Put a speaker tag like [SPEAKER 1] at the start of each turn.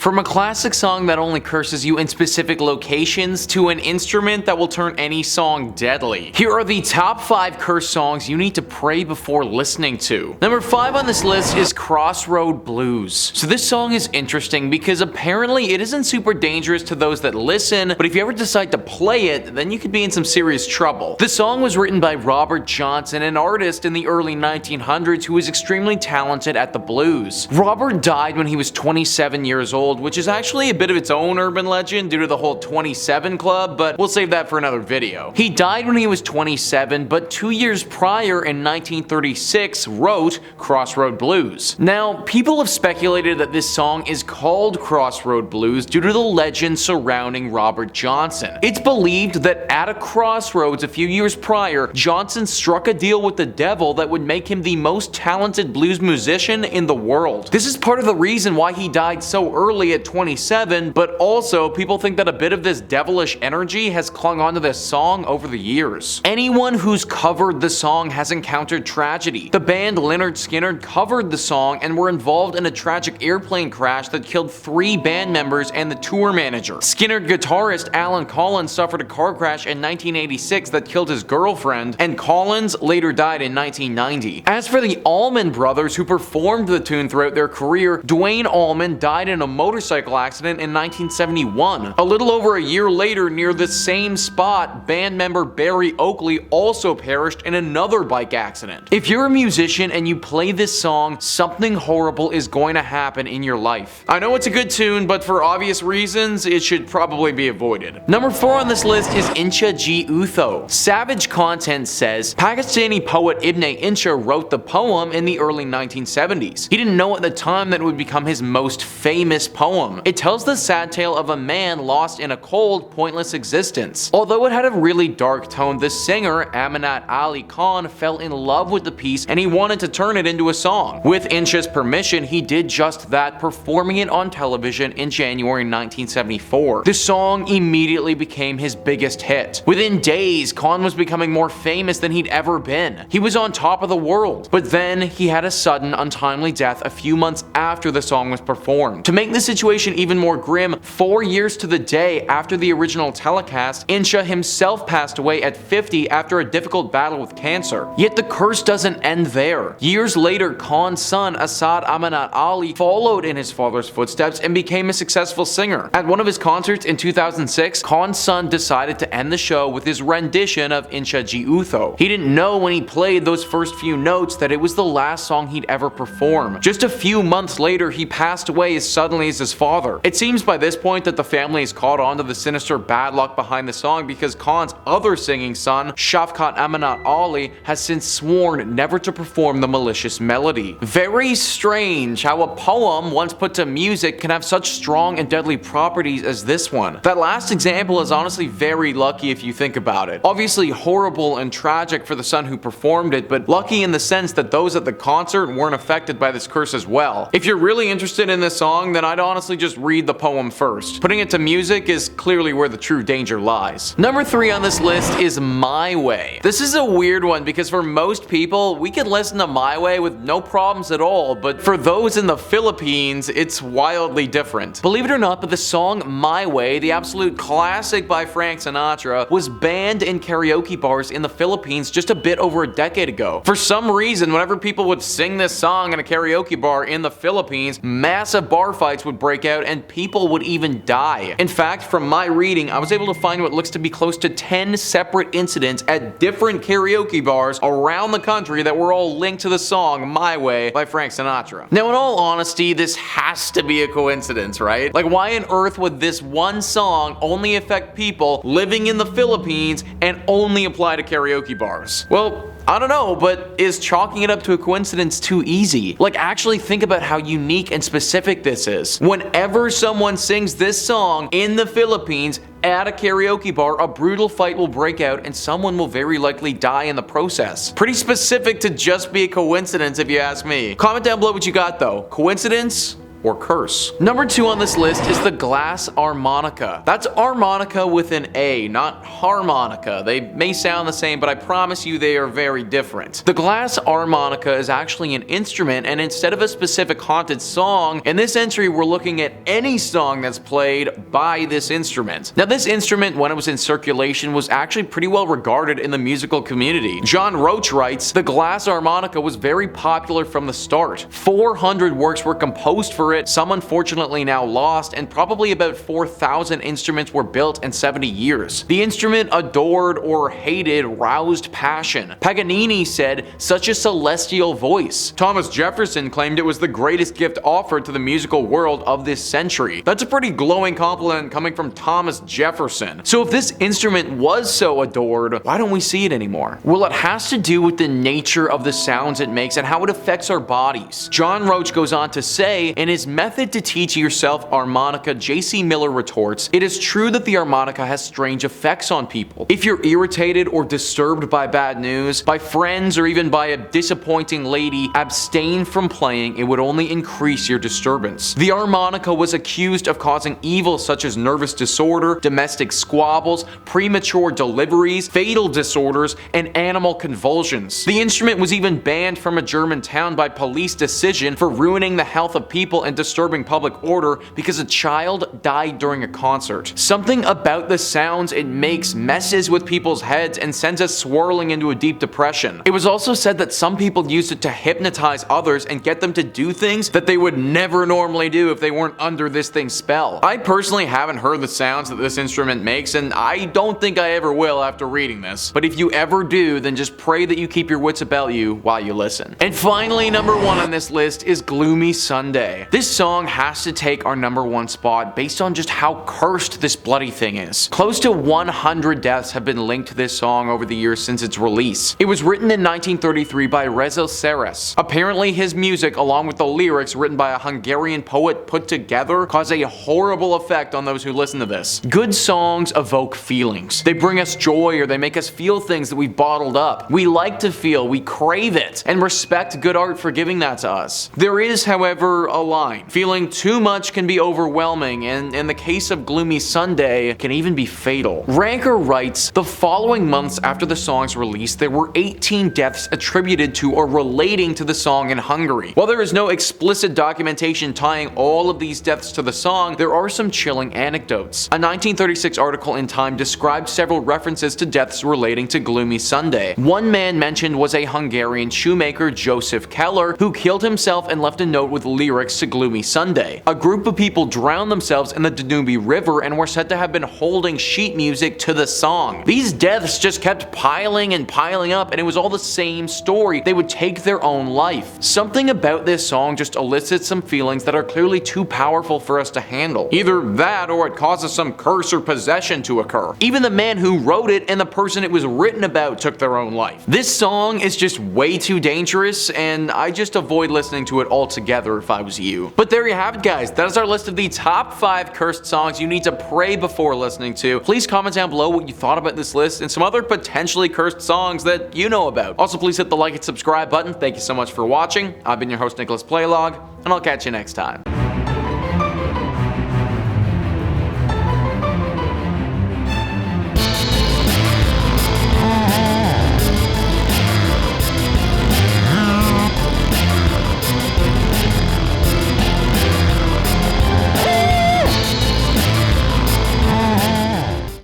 [SPEAKER 1] From a classic song that only curses you in specific locations to an instrument that will turn any song deadly. Here are the top 5 curse songs you need to pray before listening to. Number 5 on this list is Crossroad Blues. So this song is interesting because apparently it isn't super dangerous to those that listen, but if you ever decide to play it, then you could be in some serious trouble. The song was written by Robert Johnson, an artist in the early 1900s who was extremely talented at the blues. Robert died when he was 27 years old, which is actually a bit of its own urban legend due to the whole 27 club, but we'll save that for another video. He died when he was 27, but 2 years prior in 1936 wrote Crossroad Blues. Now, people have speculated that this song is called Crossroad Blues due to the legend surrounding Robert Johnson. It's believed that at a crossroads a few years prior, Johnson struck a deal with the devil that would make him the most talented blues musician in the world. This is part of the reason why he died so early at 27, but also people think that a bit of this devilish energy has clung onto this song over the years. Anyone who's covered the song has encountered tragedy. The band Lynyrd Skynyrd covered the song and were involved in a tragic airplane crash that killed 3 band members and the tour manager. Skynyrd guitarist Alan Collins suffered a car crash in 1986 that killed his girlfriend, and Collins later died in 1990. As for the Allman Brothers, who performed the tune throughout their career, Duane Allman died in a motorcycle accident in 1971. A little over a year later, near the same spot, band member Barry Oakley also perished in another bike accident. If you're a musician and you play this song, something horrible is going to happen in your life. I know it's a good tune, but for obvious reasons, it should probably be avoided. Number 4 on this list is Insha Ji Utho. Savage Content says, Pakistani poet Ibn Insha wrote the poem in the early 1970s. He didn't know at the time that it would become his most famous poem. It tells the sad tale of a man lost in a cold, pointless existence. Although it had a really dark tone, the singer, Aminat Ali Khan, fell in love with the piece and he wanted to turn it into a song. With Insha's permission, he did just that, performing it on television in January 1974. The song immediately became his biggest hit. Within days, Khan was becoming more famous than he'd ever been. He was on top of the world. But then he had a sudden, untimely death a few months after the song was performed. To make the situation even more grim, 4 years to the day after the original telecast, Insha himself passed away at 50 after a difficult battle with cancer. Yet the curse doesn't end there. Years later, Khan's son, Asad Aminat Ali, followed in his father's footsteps and became a successful singer. At one of his concerts in 2006, Khan's son decided to end the show with his rendition of Insha Ji Utho. He didn't know when he played those first few notes that it was the last song he'd ever perform. Just a few months later, he passed away as suddenly as his father. It seems by this point that the family has caught on to the sinister bad luck behind the song because Khan's other singing son, Shafkat Aminat Ali, has since sworn never to perform the malicious melody. Very strange how a poem, once put to music, can have such strong and deadly properties as this one. That last example is honestly very lucky if you think about it. Obviously horrible and tragic for the son who performed it, but lucky in the sense that those at the concert weren't affected by this curse as well. If you're really interested in this song, then I'd honestly just read the poem first. Putting it to music is clearly where the true danger lies. Number 3 on this list is My Way. This is a weird one because for most people, we can listen to My Way with no problems at all, but for those in the Philippines, it's wildly different. Believe it or not, but the song My Way, the absolute classic by Frank Sinatra, was banned in karaoke bars in the Philippines just a bit over a decade ago. For some reason, whenever people would sing this song in a karaoke bar in the Philippines, massive bar fights would break out and people would even die. In fact, from my reading, I was able to find what looks to be close to 10 separate incidents at different karaoke bars around the country that were all linked to the song My Way by Frank Sinatra. Now, in all honesty, this has to be a coincidence, right? Like, why on earth would this one song only affect people living in the Philippines and only apply to karaoke bars? Well, I don't know, but is chalking it up to a coincidence too easy? Like, actually think about how unique and specific this is. Whenever someone sings this song in the Philippines at a karaoke bar, a brutal fight will break out and someone will very likely die in the process. Pretty specific to just be a coincidence if you ask me. Comment down below what you got though. Coincidence or curse. Number 2 on this list is the Glass Armonica. That's armonica with an A, not harmonica. They may sound the same, but I promise you they are very different. The Glass Armonica is actually an instrument, and instead of a specific haunted song, in this entry we're looking at any song that's played by this instrument. Now this instrument, when it was in circulation, was actually pretty well regarded in the musical community. John Roach writes, "The Glass Armonica was very popular from the start. 400 works were composed for it, some unfortunately now lost, and probably about 4,000 instruments were built in 70 years. The instrument adored or hated roused passion. Paganini said, 'Such a celestial voice.' Thomas Jefferson claimed it was the greatest gift offered to the musical world of this century." That's a pretty glowing compliment coming from Thomas Jefferson. So if this instrument was so adored, why don't we see it anymore? Well, it has to do with the nature of the sounds it makes and how it affects our bodies. John Roach goes on to say, in his method to teach yourself harmonica, J.C. Miller retorts, "It is true that the harmonica has strange effects on people. If you're irritated or disturbed by bad news, by friends, or even by a disappointing lady, abstain from playing. It would only increase your disturbance." The harmonica was accused of causing evil such as nervous disorder, domestic squabbles, premature deliveries, fatal disorders, and animal convulsions. The instrument was even banned from a German town by police decision for ruining the health of people and disturbing public order because a child died during a concert. Something about the sounds it makes messes with people's heads and sends us swirling into a deep depression. It was also said that some people used it to hypnotize others and get them to do things that they would never normally do if they weren't under this thing's spell. I personally haven't heard the sounds that this instrument makes, and I don't think I ever will after reading this. But if you ever do, then just pray that you keep your wits about you while you listen. And finally, number 1 on this list is Gloomy Sunday. This song has to take our number 1 spot based on just how cursed this bloody thing is. Close to 100 deaths have been linked to this song over the years since its release. It was written in 1933 by Rezo Seres. Apparently his music, along with the lyrics written by a Hungarian poet put together, cause a horrible effect on those who listen to this. Good songs evoke feelings. They bring us joy, or they make us feel things that we've bottled up. We like to feel, we crave it, and respect good art for giving that to us. There is, however, a line. Feeling too much can be overwhelming, and in the case of Gloomy Sunday, can even be fatal. Ranker writes, the following months after the song's release, there were 18 deaths attributed to or relating to the song in Hungary. While there is no explicit documentation tying all of these deaths to the song, there are some chilling anecdotes. A 1936 article in Time described several references to deaths relating to Gloomy Sunday. One man mentioned was a Hungarian shoemaker, Joseph Keller, who killed himself and left a note with lyrics to Gloomy Sunday. A group of people drowned themselves in the Danube River and were said to have been holding sheet music to the song. These deaths just kept piling and piling up, and it was all the same story. They would take their own life. Something about this song just elicits some feelings that are clearly too powerful for us to handle. Either that, or it causes some curse or possession to occur. Even the man who wrote it and the person it was written about took their own life. This song is just way too dangerous, and I just avoid listening to it altogether if I was you. But there you have it, guys. That is our list of the top 5 cursed songs you need to pray before listening to. Please comment down below what you thought about this list and some other potentially cursed songs that you know about. Also, please hit the like and subscribe button. Thank you so much for watching. I've been your host, Nicholas Playlog, and I'll catch you next time.